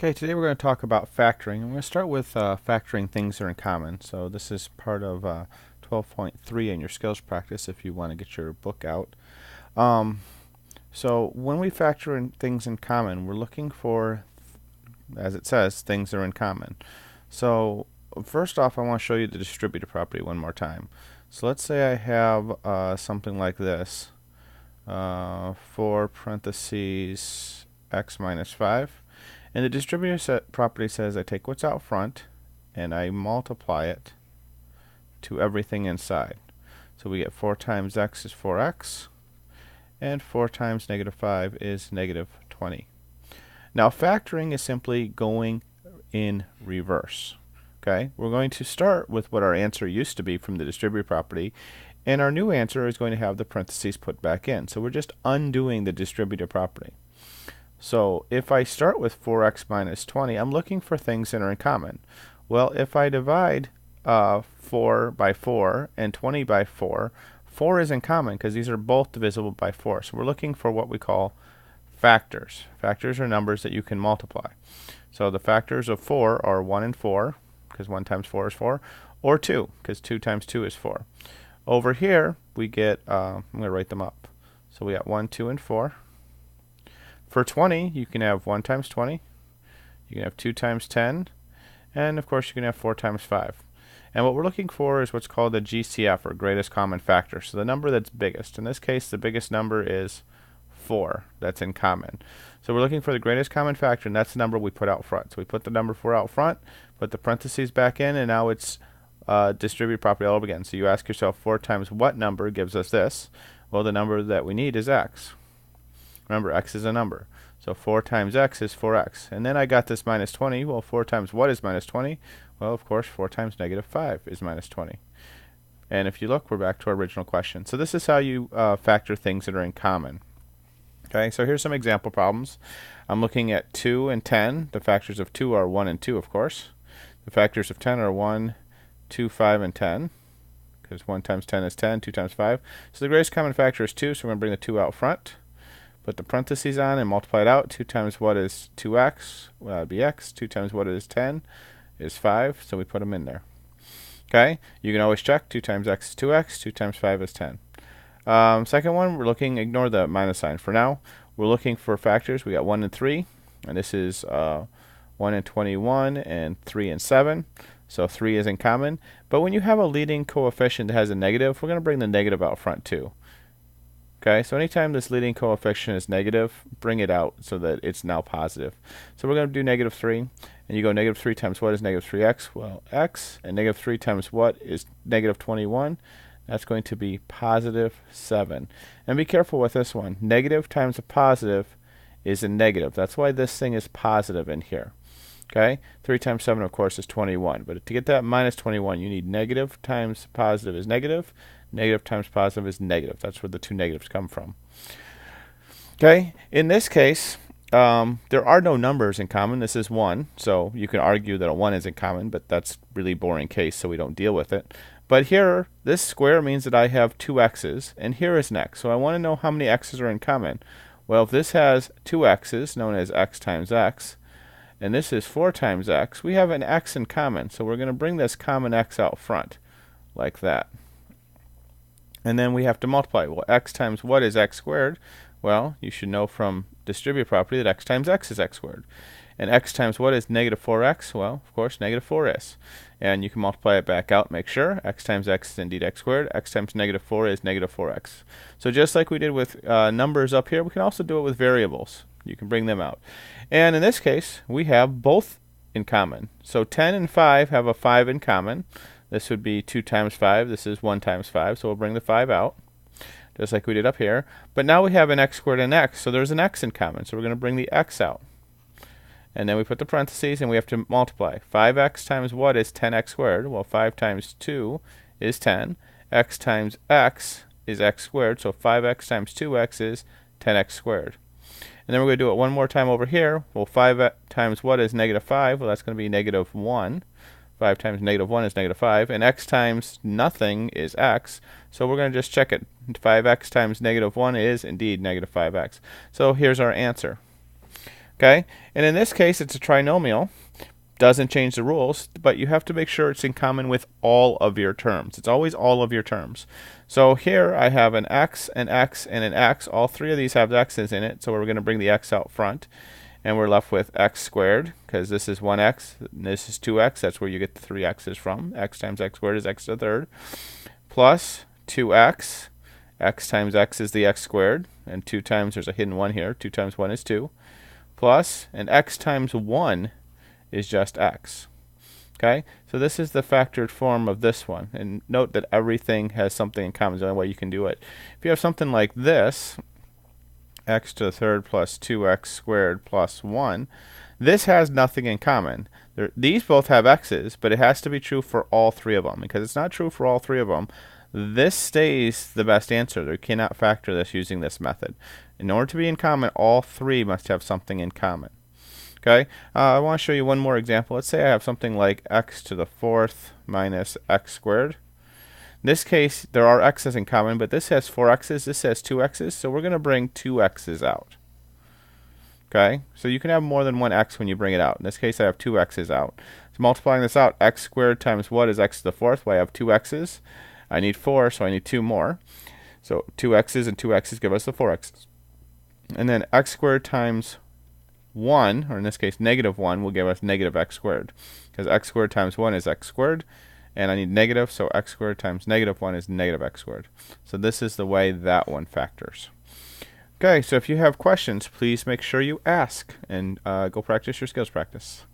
Okay, today we're going to talk about factoring. I'm going to start with factoring things that are in common. So this is part of 12.3 in your skills practice if you want to get your book out. So when we factor in things in common, we're looking for, as it says, things that are in common. So first off, I want to show you the distributive property one more time. So let's say I have something like this, 4 parentheses x minus 5. And the distributive property says I take what's out front and I multiply it to everything inside. So we get 4 times x is 4x, and 4 times negative 5 is negative 20. Now factoring is simply going in reverse. Okay, we're going to start with what our answer used to be from the distributive property, and our new answer is going to have the parentheses put back in. So we're just undoing the distributive property. So if I start with 4x minus 20, I'm looking for things that are in common. Well, if I divide 4 by 4 and 20 by 4, 4 is in common because these are both divisible by 4. So we're looking for what we call factors. Factors are numbers that you can multiply. So the factors of 4 are 1 and 4, because 1 times 4 is 4, or 2, because 2 times 2 is 4. Over here, we get, I'm going to write them up. So we got 1, 2, and 4. For 20, you can have 1 times 20, you can have 2 times 10, and of course you can have 4 times 5. And what we're looking for is what's called the GCF, or greatest common factor. So the number that's biggest. In this case, the biggest number is 4. That's in common. So we're looking for the greatest common factor, and that's the number we put out front. So we put the number 4 out front, put the parentheses back in, and now it's distributed property all over again. So you ask yourself, 4 times what number gives us this? Well, the number that we need is x. Remember, x is a number. So 4 times x is 4x. And then I got this minus 20. Well, 4 times what is minus 20? Well, of course, 4 times negative 5 is minus 20. And if you look, we're back to our original question. So this is how you factor things that are in common. Okay, so here's some example problems. I'm looking at 2 and 10. The factors of 2 are 1 and 2, of course. The factors of 10 are 1, 2, 5, and 10. Because 1 times 10 is 10, 2 times 5. So the greatest common factor is 2, so we're going to bring the 2 out front. Put the parentheses on and multiply it out. 2 times what is 2x? Well, that would be x. 2 times what is 10 is 5, so we put them in there. Okay, you can always check. 2 times x is 2x, 2 times 5 is 10. Second one, we're looking, ignore the minus sign for now. We're looking for factors. We got 1 and 3, and this is 1 and 21, and 3 and 7. So 3 is in common. But when you have a leading coefficient that has a negative, we're going to bring the negative out front too. Okay, so anytime this leading coefficient is negative, bring it out so that it's now positive. So we're going to do negative 3, and you go negative 3 times what is negative 3x? Well, x, and negative 3 times what is negative 21? That's going to be positive 7. And be careful with this one. Negative times a positive is a negative. That's why this thing is positive in here. Okay, 3 times 7, of course, is 21. But to get that minus 21, you need negative times positive is negative. Negative times positive is negative. That's where the two negatives come from. Okay, in this case, there are no numbers in common. This is 1, so you can argue that a 1 is in common, but that's really boring case, so we don't deal with it. But here, this square means that I have 2 x's, and here is an x. So I want to know how many x's are in common. Well, if this has 2 x's, known as x times x, and this is 4 times x, we have an x in common. So we're going to bring this common x out front, like that. And then we have to multiply. Well, x times what is x squared? Well, you should know from distributive property that x times x is x squared. And x times what is negative 4x? Well, of course, negative 4 is. And you can multiply it back out, make sure. X times x is indeed x squared. X times negative 4 is negative 4x. So just like we did with numbers up here, we can also do it with variables. You can bring them out. And in this case, we have both in common. So 10 and 5 have a 5 in common. This would be 2 times 5. This is 1 times 5. So we'll bring the 5 out, just like we did up here. But now we have an x squared and x. So there's an x in common. So we're going to bring the x out. And then we put the parentheses, and we have to multiply. 5x times what is 10x squared? Well, 5 times 2 is 10. X times x is x squared. So 5x times 2x is 10x squared. And then we're going to do it one more time over here. Well, 5 times what is negative 5? Well, that's going to be negative 1. 5 times negative 1 is negative 5, and x times nothing is x, so we're going to just check it. 5x times negative 1 is indeed negative 5x. So here's our answer. Okay, and in this case it's a trinomial. Doesn't change the rules, but you have to make sure it's in common with all of your terms. It's always all of your terms. So here I have an x, an x, and an x. All three of these have x's in it, so we're going to bring the x out front. And we're left with x squared, because this is 1x, and this is 2x. That's where you get the 3 x's from. X times x squared is x to the third. Plus 2x. X times x is the x squared. And 2 times, there's a hidden 1 here. 2 times 1 is 2. Plus, and x times 1 is just x. Okay, so this is the factored form of this one. And note that everything has something in common. It's the only way you can do it. If you have something like this, x to the third plus 2x squared plus 1, this has nothing in common. These both have x's, but it has to be true for all three of them. Because it's not true for all three of them, this stays the best answer. You cannot factor this using this method. In order to be in common, all three must have something in common. Okay, I want to show you one more example. Let's say I have something like x to the fourth minus x squared. In this case, there are x's in common, but this has 4 x's, this has 2 x's, so we're going to bring 2 x's out. Okay, so you can have more than one x when you bring it out. In this case, I have 2 x's out. So multiplying this out, x squared times what is x to the fourth? Well, I have 2 x's. I need 4, so I need 2 more. So 2 x's and 2 x's give us the 4 x's. And then x squared times 1, or in this case negative 1, will give us negative x squared, because x squared times 1 is x squared, and I need negative, so x squared times negative 1 is negative x squared. So this is the way that one factors. Okay, so if you have questions, please make sure you ask, and go practice your skills practice.